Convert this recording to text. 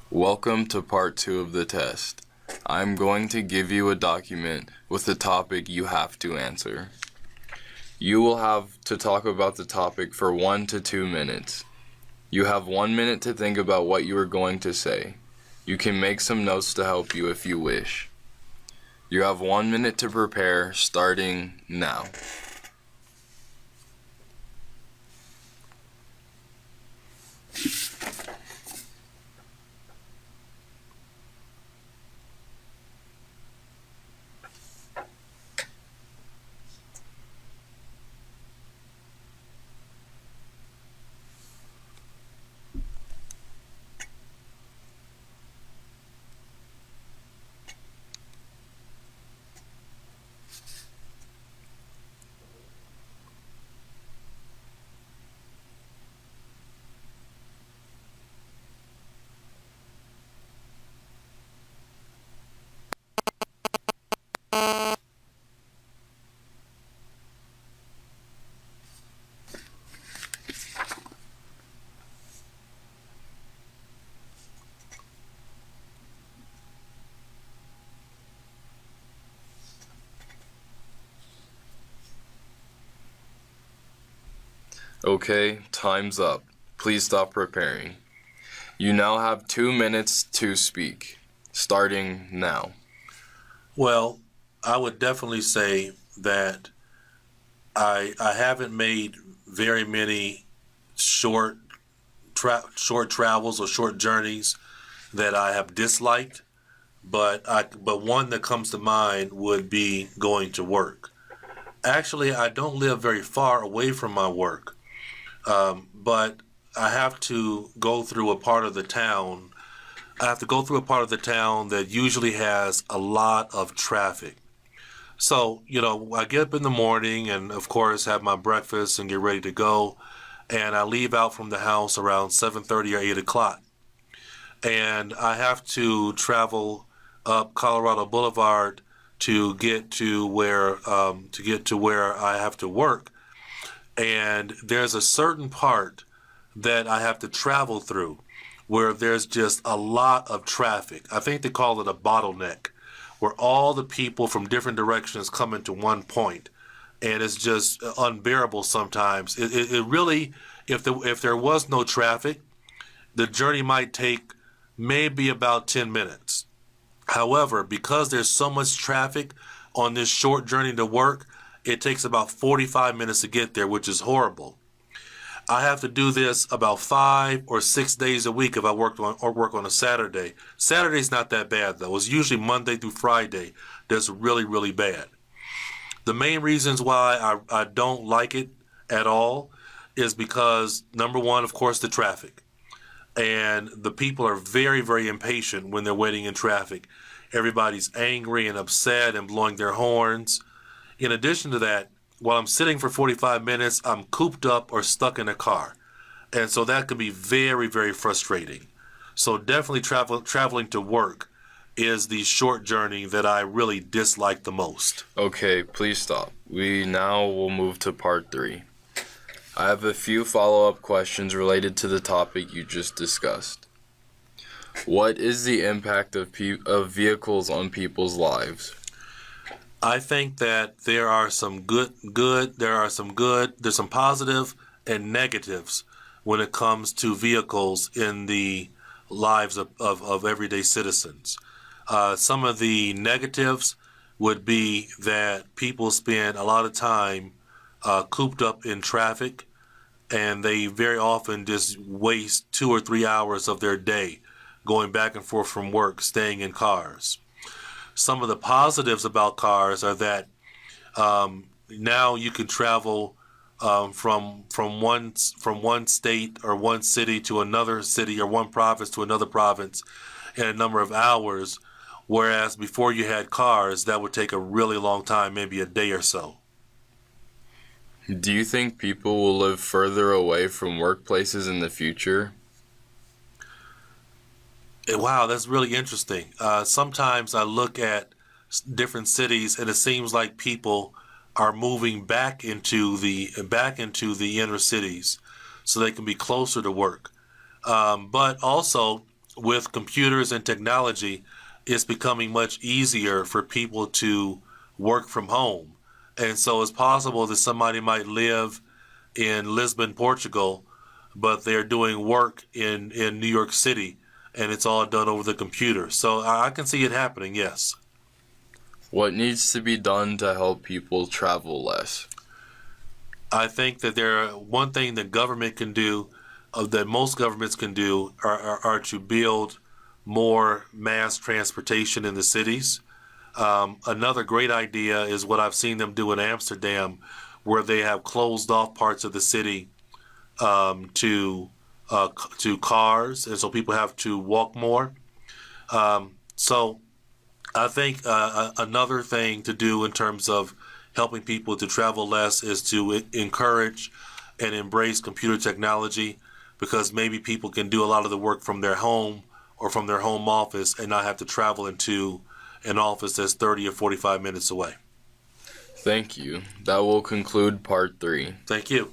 Welcome to part 2 of the test. I'm going to give you a document with a topic you have to answer. You will have to talk about the topic for 1 to 2 minutes. You have 1 minute to think about what you are going to say. You can make some notes to help you if you wish. You have 1 minute to prepare, starting now. Okay, time's up. Please stop preparing. You now have 2 minutes to speak, starting now. Well, I would definitely say that I haven't made very many short travels or short journeys that I have disliked, but one that comes to mind would be going to work. Actually, I don't live very far away from my work, but I have to go through a part of the town. I have to go through a part of the town that usually has a lot of traffic. So, I get up in the morning and, of course, have my breakfast and get ready to go. And I leave out from the house around 7:30 or 8 o'clock. And I have to travel up Colorado Boulevard to get to where I have to work. And there's a certain part that I have to travel through where there's just a lot of traffic. I think they call it a bottleneck, where all the people from different directions come into one point, and it's just unbearable sometimes. It really, if there was no traffic, the journey might take maybe about 10 minutes. However, because there's so much traffic on this short journey to work, it takes about 45 minutes to get there, which is horrible. I have to do this about 5 or 6 days a week if I work on a Saturday. Saturday's not that bad though. It's usually Monday through Friday that's really, really bad. The main reasons why I don't like it at all is because, number one, of course, the traffic. And the people are very, very impatient when they're waiting in traffic. Everybody's angry and upset and blowing their horns. In addition to that, while I'm sitting for 45 minutes, I'm cooped up or stuck in a car. And so that can be very, very frustrating. So definitely traveling to work is the short journey that I really dislike the most. Okay, please stop. We now will move to part 3. I have a few follow-up questions related to the topic you just discussed. What is the impact of vehicles on people's lives? I think that there are some there's some positive and negatives when it comes to vehicles in the lives of everyday citizens. Some of the negatives would be that people spend a lot of time cooped up in traffic, and they very often just waste 2 or 3 hours of their day going back and forth from work, staying in cars. Some of the positives about cars are that now you can travel from one state or one city to another city or one province to another province in a number of hours, whereas before you had cars, that would take a really long time, maybe a day or so. Do you think people will live further away from workplaces in the future? Wow, that's really interesting. Sometimes I look at different cities, and it seems like people are moving back into the inner cities, so they can be closer to work. But also, with computers and technology, it's becoming much easier for people to work from home. And so it's possible that somebody might live in Lisbon, Portugal, but they're doing work in New York City, and it's all done over the computer. So I can see it happening, yes. What needs to be done to help people travel less? I think that one thing that government can do, that most governments can do, are to build more mass transportation in the cities. Another great idea is what I've seen them do in Amsterdam, where they have closed off parts of the city to cars, and so people have to walk more. So I think another thing to do in terms of helping people to travel less is to encourage and embrace computer technology, because maybe people can do a lot of the work from their home or from their home office and not have to travel into an office that's 30 or 45 minutes away. Thank you. That will conclude part 3. Thank you.